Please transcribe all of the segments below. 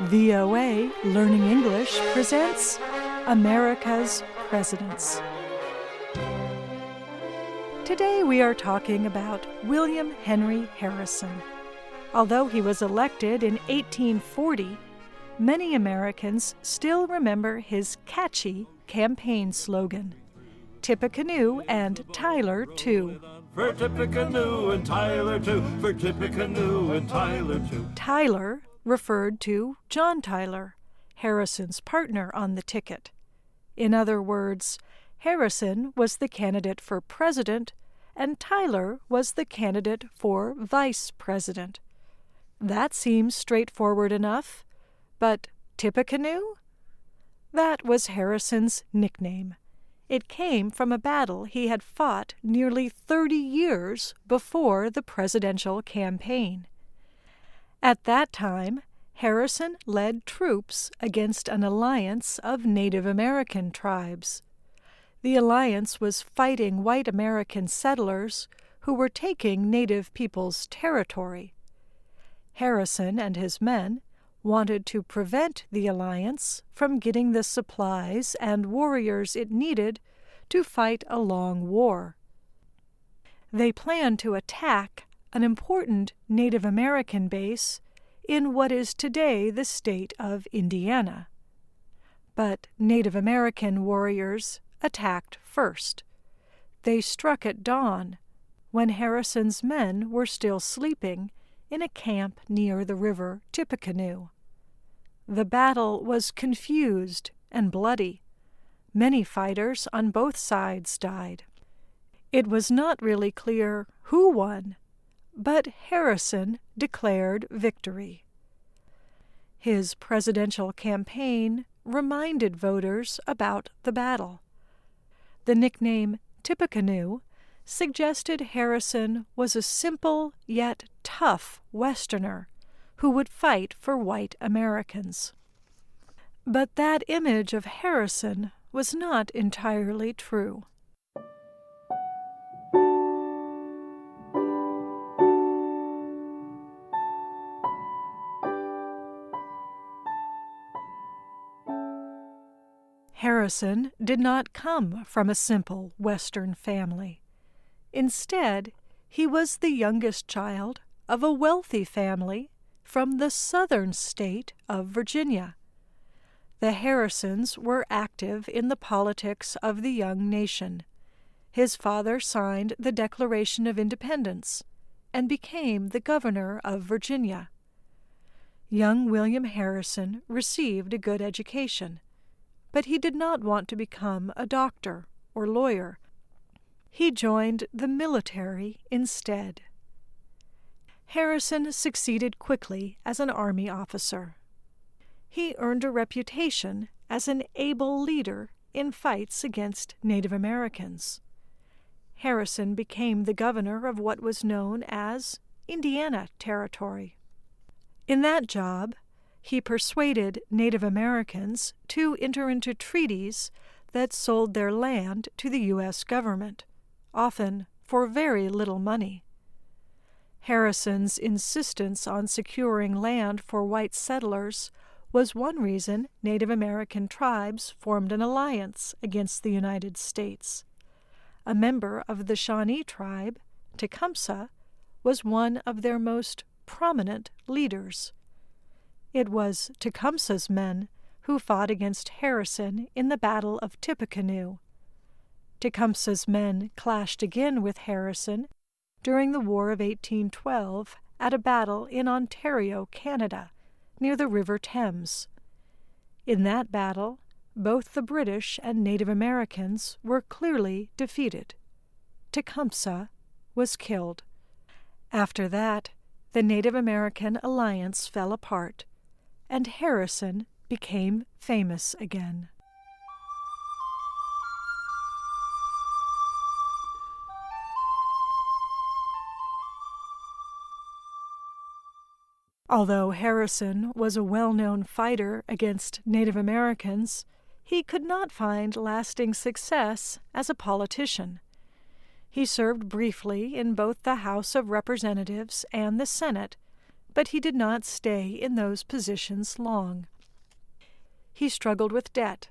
VOA Learning English presents America's Presidents. Today we are talking about William Henry Harrison. Although he was elected in 1840, many Americans still remember his catchy campaign slogan, Tippecanoe and Tyler too. For Tippecanoe and Tyler too, for Tippecanoe and Tyler too. Tyler referred to John Tyler, Harrison's partner on the ticket. In other words, Harrison was the candidate for president and Tyler was the candidate for vice president. That seems straightforward enough, but Tippecanoe? That was Harrison's nickname. It came from a battle he had fought nearly 30 years before the presidential campaign. At that time, Harrison led troops against an alliance of Native American tribes. The alliance was fighting white American settlers who were taking Native people's territory. Harrison and his men wanted to prevent the alliance from getting the supplies and warriors it needed to fight a long war. They planned to attack an important Native American base in what is today the state of Indiana. But Native American warriors attacked first. They struck at dawn, when Harrison's men were still sleeping in a camp near the river Tippecanoe. The battle was confused and bloody. Many fighters on both sides died. It was not really clear who won, but Harrison declared victory. His presidential campaign reminded voters about the battle. The nickname Tippecanoe suggested Harrison was a simple yet tough Westerner who would fight for white Americans. But that image of Harrison was not entirely true. Harrison did not come from a simple Western family. Instead, he was the youngest child of a wealthy family from the southern state of Virginia. The Harrisons were active in the politics of the young nation. His father signed the Declaration of Independence and became the governor of Virginia. Young William Harrison received a good education, but he did not want to become a doctor or lawyer. He joined the military instead. Harrison succeeded quickly as an army officer. He earned a reputation as an able leader in fights against Native Americans. Harrison became the governor of what was known as Indiana Territory. In that job, he persuaded Native Americans to enter into treaties that sold their land to the U.S. government, often for very little money. Harrison's insistence on securing land for white settlers was one reason Native American tribes formed an alliance against the United States. A member of the Shawnee tribe, Tecumseh, was one of their most prominent leaders. It was Tecumseh's men who fought against Harrison in the Battle of Tippecanoe. Tecumseh's men clashed again with Harrison during the War of 1812 at a battle in Ontario, Canada, near the River Thames. In that battle, both the British and Native Americans were clearly defeated. Tecumseh was killed. After that, the Native American alliance fell apart, and Harrison became famous again. Although Harrison was a well-known fighter against Native Americans, he could not find lasting success as a politician. He served briefly in both the House of Representatives and the Senate, but he did not stay in those positions long. He struggled with debt.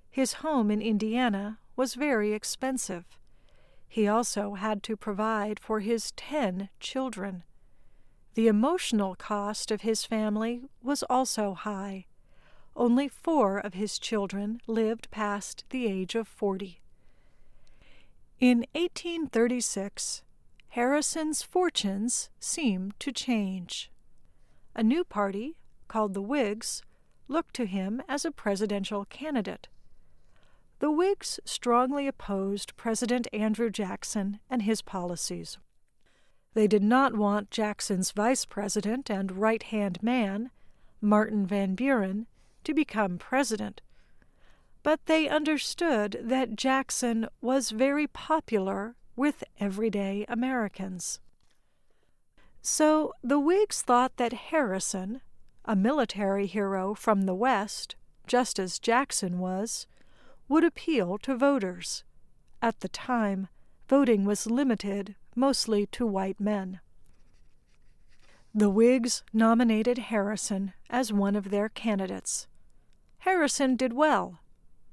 His home in Indiana was very expensive. He also had to provide for his 10 children. The emotional cost of his family was also high. Only 4 of his children lived past the age of 40. In 1836, Harrison's fortunes seemed to change. A new party, called the Whigs, looked to him as a presidential candidate. The Whigs strongly opposed President Andrew Jackson and his policies. They did not want Jackson's vice president and right-hand man, Martin Van Buren, to become president, but they understood that Jackson was very popular with everyday Americans. So the Whigs thought that Harrison, a military hero from the West, just as Jackson was, would appeal to voters. At the time, voting was limited mostly to white men. The Whigs nominated Harrison as one of their candidates. Harrison did well,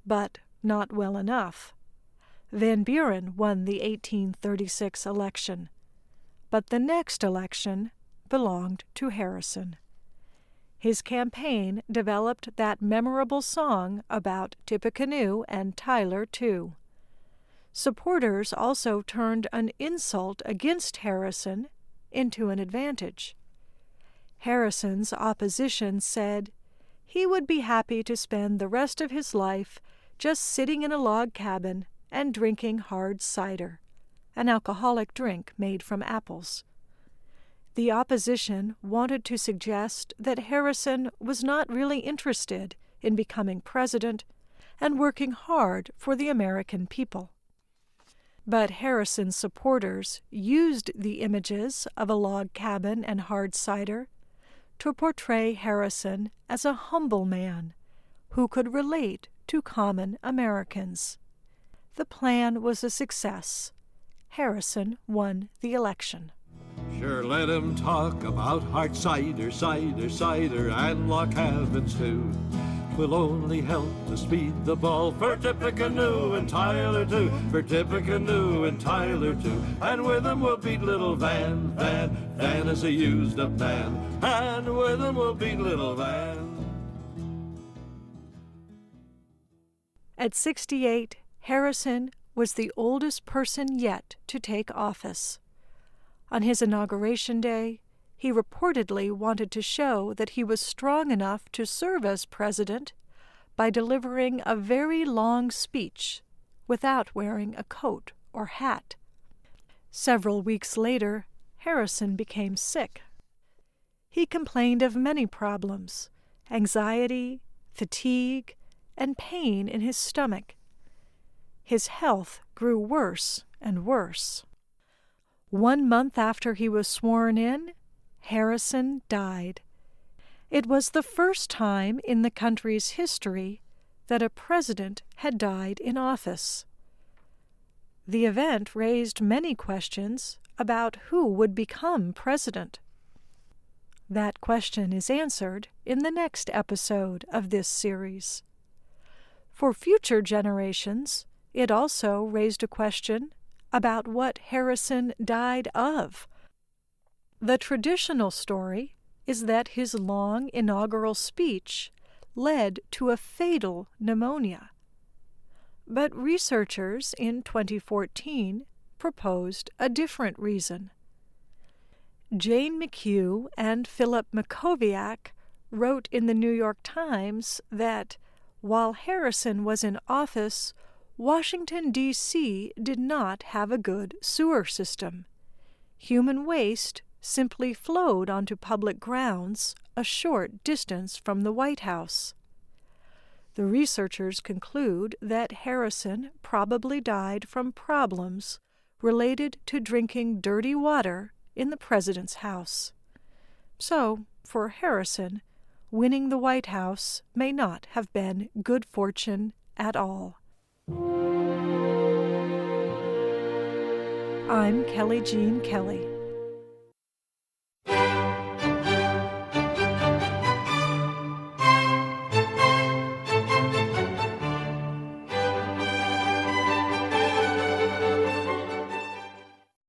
but not well enough. Van Buren won the 1836 election, but the next election belonged to Harrison. His campaign developed that memorable song about Tippecanoe and Tyler, too. Supporters also turned an insult against Harrison into an advantage. Harrison's opposition said he would be happy to spend the rest of his life just sitting in a log cabin and drinking hard cider, an alcoholic drink made from apples. The opposition wanted to suggest that Harrison was not really interested in becoming president and working hard for the American people. But Harrison's supporters used the images of a log cabin and hard cider to portray Harrison as a humble man who could relate to common Americans. The plan was a success. Harrison won the election. Sure, let him talk about hard cider, cider, cider, and log cabins too. 'Twill only help to speed the ball for Tippecanoe and Tyler too, for Tippecanoe and Tyler too. And with him we'll beat little Van is a used-up man, and with him we'll beat little Van. At 68, Harrison was the oldest person yet to take office. On his inauguration day, he reportedly wanted to show that he was strong enough to serve as president by delivering a very long speech without wearing a coat or hat. Several weeks later, Harrison became sick. He complained of many problems: anxiety, fatigue, and pain in his stomach. His health grew worse and worse. 1 month after he was sworn in, Harrison died. It was the first time in the country's history that a president had died in office. The event raised many questions about who would become president. That question is answered in the next episode of this series. For future generations, it also raised a question about what Harrison died of. The traditional story is that his long inaugural speech led to a fatal pneumonia. But researchers in 2014 proposed a different reason. Jane McHugh and Philip Mackowiak wrote in the New York Times that while Harrison was in office, Washington, D.C. did not have a good sewer system. Human waste simply flowed onto public grounds a short distance from the White House. The researchers conclude that Harrison probably died from problems related to drinking dirty water in the president's house. So, for Harrison, winning the White House may not have been good fortune at all. I'm Kelly Jean Kelly.